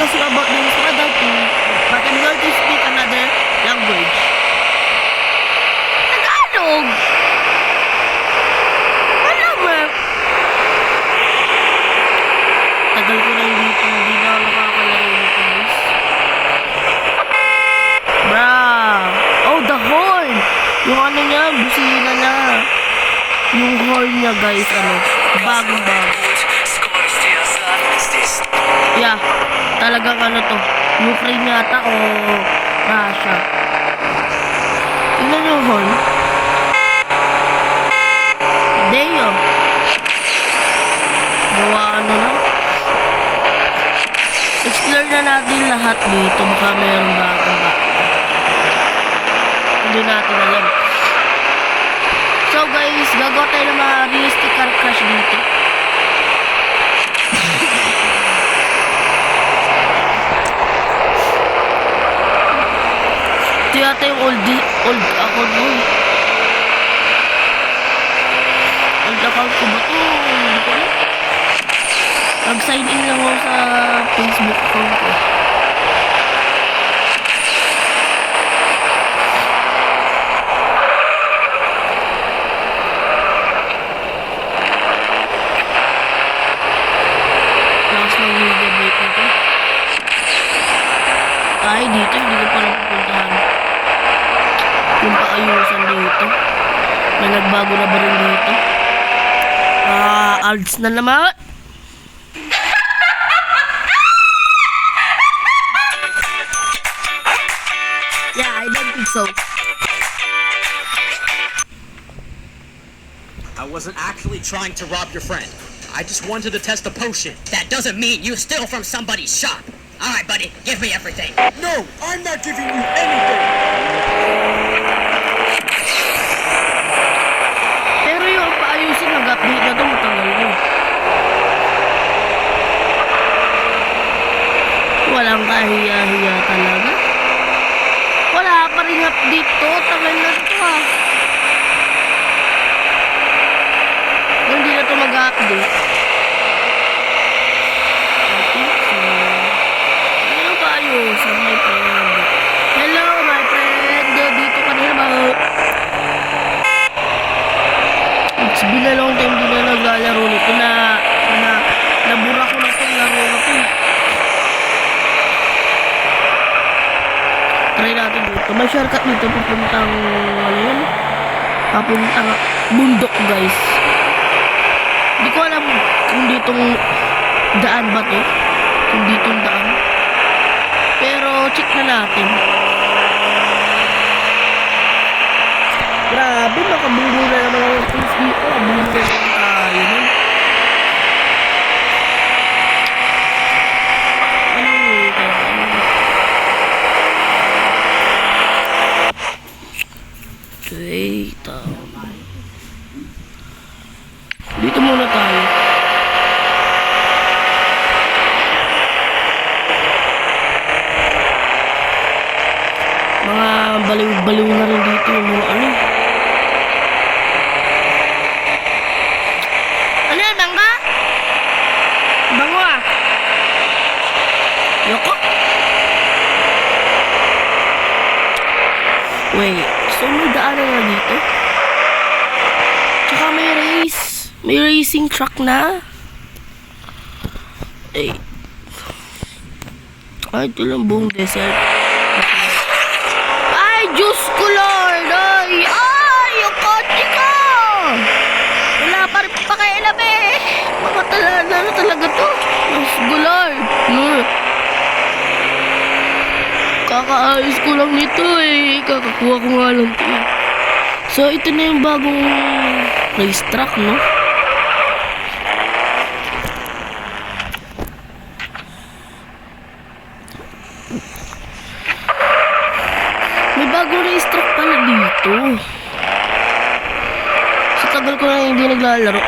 discuss about this adult thing, but I'm going to speak another language. Tagalog! Ano ba? Tagal ko na hindi na ako nakakalaro nito, guys. Bruh! Oh, the horn! Yung ano niya, busina na. Yung horn niya, guys, ano, bagong-bago. Yeah, talagang ano to, Ukraine yata o Russia. Tingnan yung horn. Deo. Gawa ano na. Explore na natin lahat dito. Baka mayroong bagong ba. Hindi natin alam. So guys, gagawa tayo ng mga realistic car crash dito. Ito yata yung old account mo. Old account ko ba ito? Hindi ko alam. Nag-sign in lang ako sa Facebook account ko. Last ng media break nito. Ay, dito hindi ko pa napupuntahan. Yung paayusan dito. May nagbago na ba rin dito? Ads na naman. Yeah, I don't think so. I wasn't actually trying to rob your friend. I just wanted to test a potion. That doesn't mean you steal from somebody's shop. Alright, buddy, give me everything. No, I'm not giving you anything. Pero yung paayusin, nag-update na ito, matagal mo. Walang kahiya-hiya talaga. Wala pa rin update to, tagal na ito ah. Hindi na ito mag-update. Ano paayusin, my friend? Hello, my friend. Dito ka na ba? It's been a long time din na naglalaro nito nabura ko na itong laro na ito. Try natin dito. May shortcut dito papuntang ano yun? Papuntang bundok, guys. Hindi ko alam kung ditong daan ba to. Kung ditong daan. Pero check na natin. Grabe, makabunggo na naman ang things dito. Bunggo na tayo. Wait. Dito muna tayo. Mga baliw-baliw na rin dito yung mga ano. Ano yan, bangga? Bango ah. Yoko? Wait, so may daanan na dito? Tsaka may race. May racing truck na. Ay. Ay, ito lang buong desert. Ay, Diyos ko, Lord! Ay, yung kotse ko! Wala pa rin pakailam eh! Makatala na talaga to. Diyos ko, Lord! Kakaayos ko lang nito eh. Kakakuha ko nga lang ito. So, ito na yung bagong race track, no? May bagong race track pala dito. Sa tagal ko na hindi naglalaro.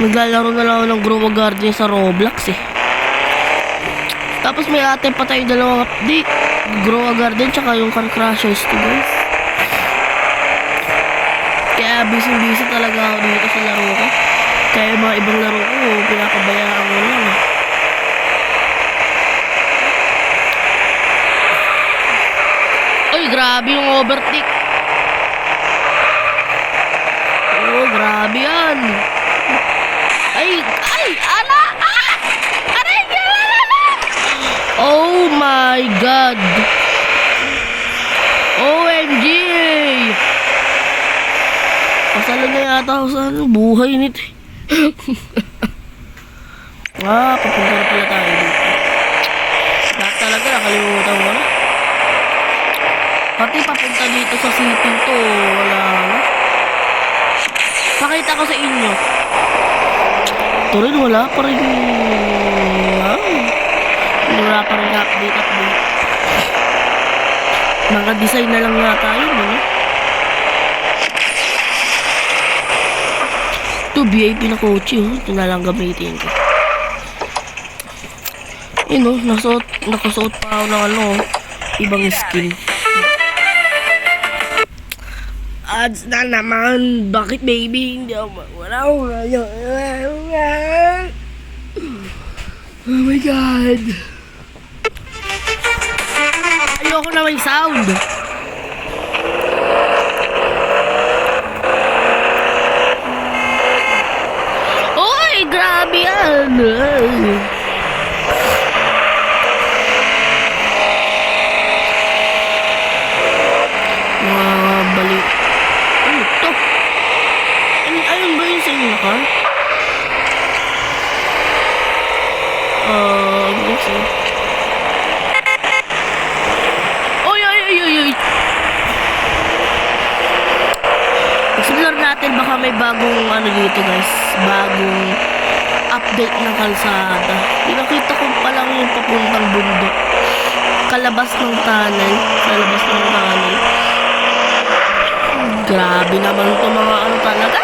Naglalaro na lang ako ng Grow a Garden sa Roblox eh. Tapos may ate pa tayo dalawang update. Grow a Garden tsaka yung Car Crashers to, guys. Kaya busy talaga ako dito sa laro ko. Kaya yung mga ibang laro ko, pinakabayaan ko lang. grabe yung overtake. Oh, grabe yan. Ay, ala! Aray, ala! Oh my God. OMG! Pasalo na yata ako sa buhay nito. Papunta na pala tayo dito. Lahat talaga, nakalimutan mo na. Pati papunta dito sa city to, wala na. Pakita ko sa inyo. Ito rin, wala pa rin. Wala pa rin update. Mga design na lang nga tayo, no? Ito, VIP na kotse, oh. Ito na lang gamitin ko. Yun, oh, nakasuot pa ako ng ibang skin. Ads na naman. Bakit baby? Hindi ako wala. Oh my God. Ayoko na may sound. Oy, grabe yan. Balik. Ano to? Ayun ba yun sa inyo ka? Hindi siya. Oy! Explore natin, baka may bagong dito guys. Bagong update ng kalsada. Pinakita ko pa lang yung papuntang bundok. Kalabas ng tunnel. Grabe naman ito mga talaga.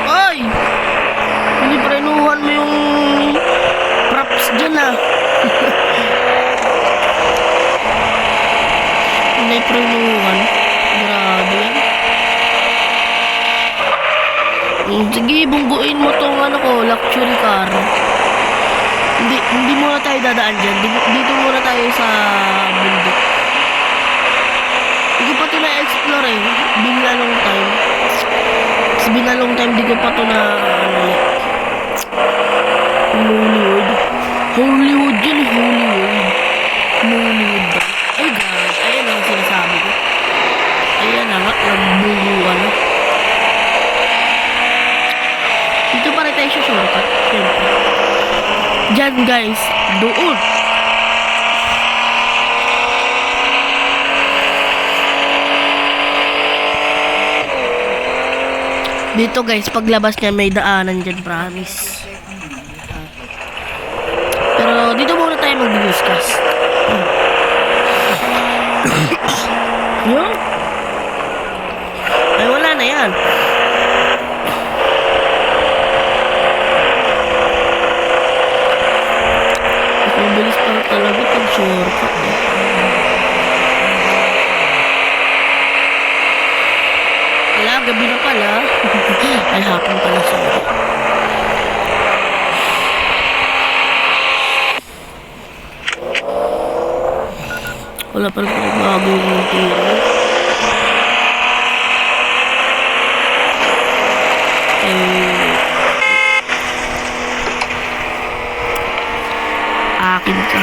Ay! Hindi prenuhan mo yung props dyan Hindi prenuhan. Grabe yan. Sige, bungguin mo tong luxury car. Hindi muna tayo dadaan dyan. Dito muna tayo sa bundok. Hindi ko pa ito na-explore eh. Binalong time. Kasi binalong time, di ko pa ito na Hollywood. Hollywood yun, Hollywood ba? Ay God, ayan ang sinasabi ko. Ayan na nga, nagbubuan na. Dito pa rin tayo sa shortcut. Siyempre. Diyan guys. Doon. Dito guys. Paglabas niya may daanan dyan. Promise. Pero dito muna tayo mag-discuss. Yun. Ay wala na yan. Mabilis pa talaga pag shortcut. Wala, gabi na pala. Ay, hapon pala, sorry. Wala pa rin bago yung tiro. Akin ka.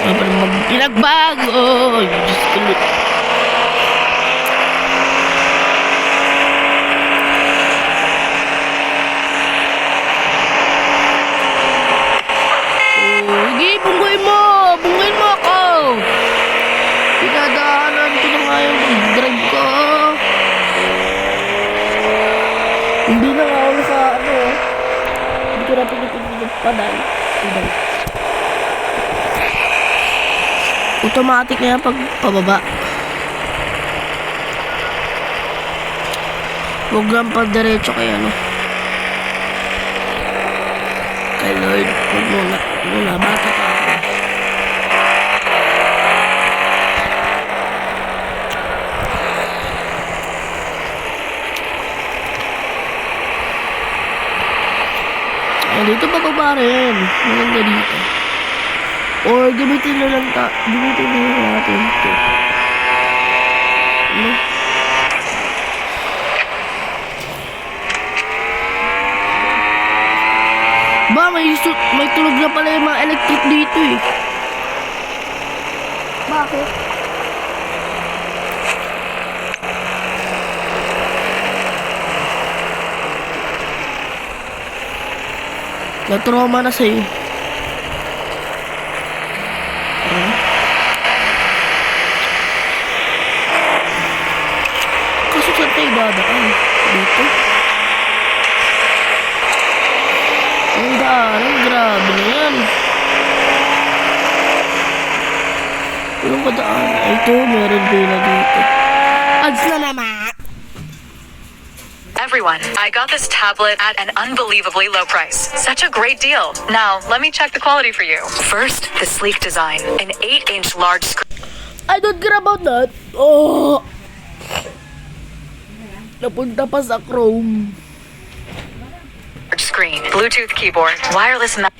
Ano pa naman pinagbago? Diyos ko. Bungguin mo ako. Pinadaanan ko na nga yung drive ko. Hindi na nga ako sa hindi ko na pinipinipin padal. Automatic na yan pag pababa. Huwag lang pa diretso kay ano. Kay Lord. Huwag muna. Muna. Bata pa ako. Dito bababa rin. Maganda dito. Or gamitin na lang gamitin na lang natin ito. Ano? Ba, may tulog na pala yung mga electric dito eh. Bakit? Na-trauma na sa'yo. Kaso saan tayo dadaan? Dito? Ang daanan, grabe na yan. Walang kadaan. Ito, meron pila dito. Ads na naman! Everyone, I got this tablet at an unbelievably low price. Such a great deal. Now, let me check the quality for you. First, the sleek design. An 8-inch large screen. I don't care about that. Oh! Napunta pa sa Chrome. Screen, Bluetooth keyboard, wireless mouse.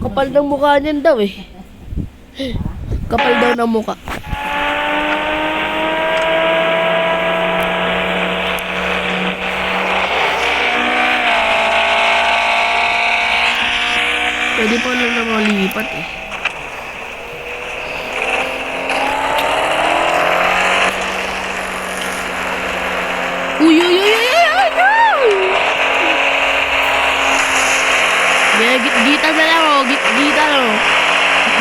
Kapal ng mukha niyan daw eh. Kapal daw ng mukha. Pwede pa na naman lipat eh. Uy, uy, uy, uy, uy, uy, uy! Yeah, gitan na lang oh, gitan oh.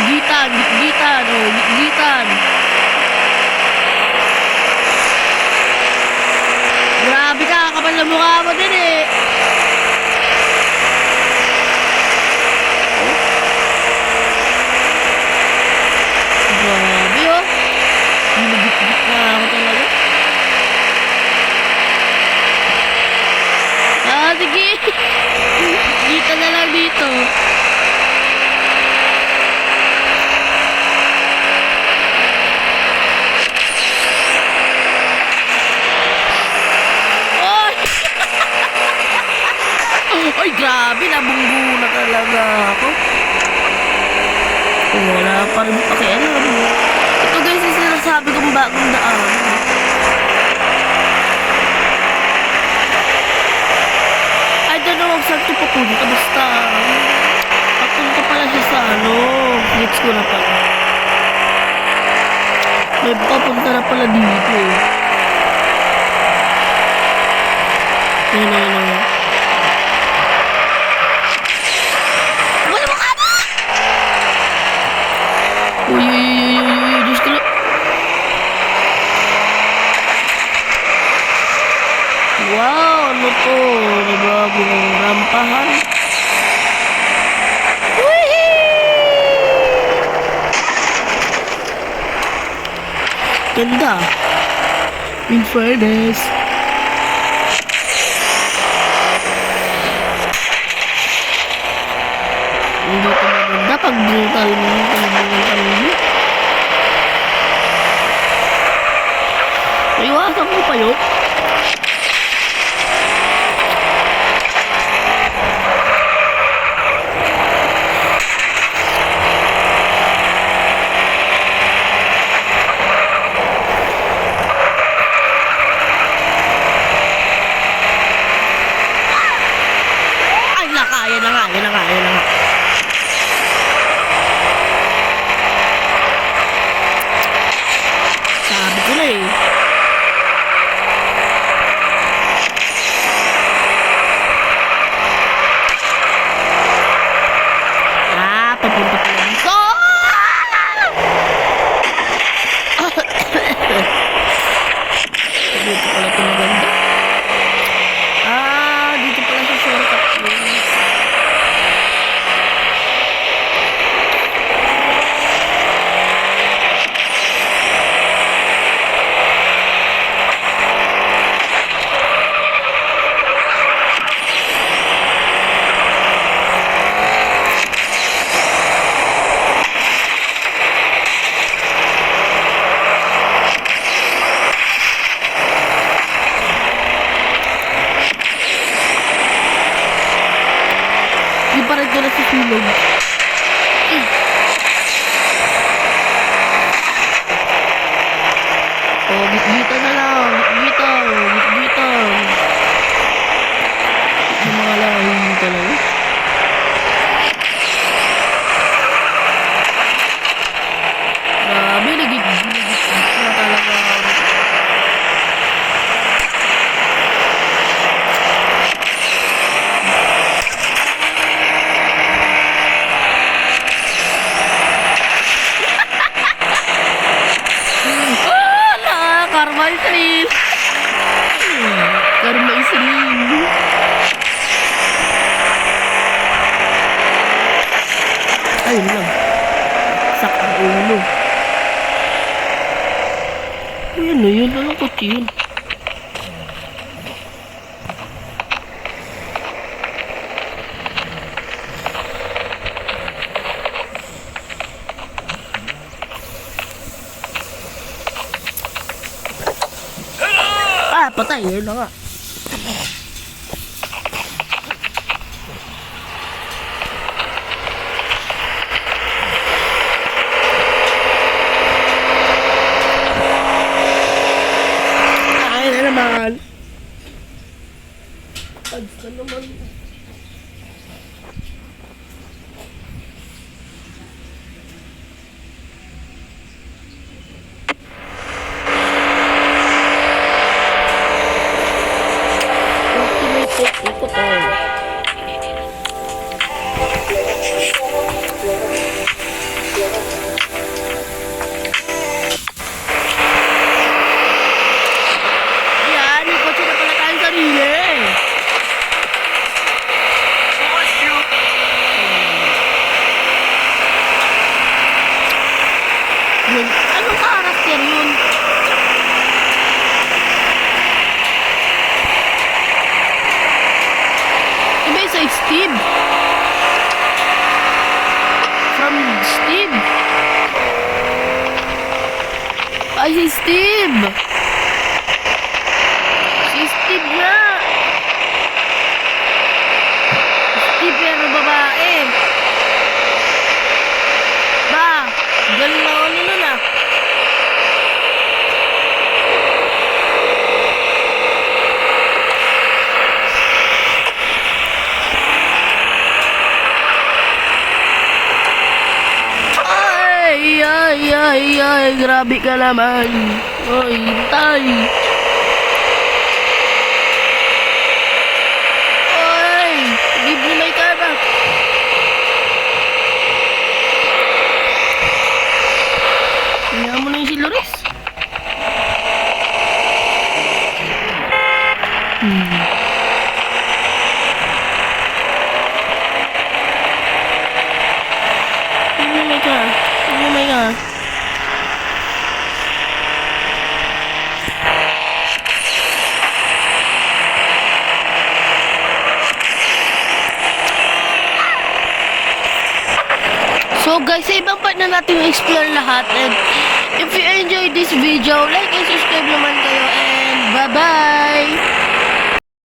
Gitan oh, gitan. Grabe ka, kapal na mukha mo din eh. Grabe oh. Ginigit-git na ako talaga. Ah, sige. Dito na lang dito. Oy! Oy, grabe. Nabunggo na talaga ako. Wala pa rin pakialam. Ito guys, yung sinasabi kong bagong daan. I don't know kung saan ito papunta. Basta, papunta pala siya sa ano. Gets ko na pala. May papunta na pala dito eh. Yan. Wala mo ka ba? Uy, Diyos ko lang. Wow, ano to? Nabagong rampahan. Ganda. In fairness. Hindi ko maganda pag brutal mo. Iwasan mo pa yun. Yan na nga. Sabi ko na eh. Oh, bitbitan na lang. Bitbitan. Bitbitan. Yung mga lahin talaga. Grabe, nagigit na talaga. Karma is real. Karma is real. Ayun lang. Sakang ulo. Ayun na yun. Anong kotse yun? Patay, yun na nga. Ay na naman. Ads na naman. Ikot tayo. Yan, ikot sila pala tayong sarili. Yun, anong karakter yun? Sa Steve. From Steve. Ay, si Steve. Si Steve nga. Steve pero babae. Ba, galing na ako nila na. Ay, grabe ka naman. Oy, hintay. Oy, give me my car back. Tingnan mo na yung si Loris. Give me my car. Give me my car. So guys, sa ibang part na natin explore lahat, and if you enjoyed this video, like and subscribe naman kayo, and bye bye!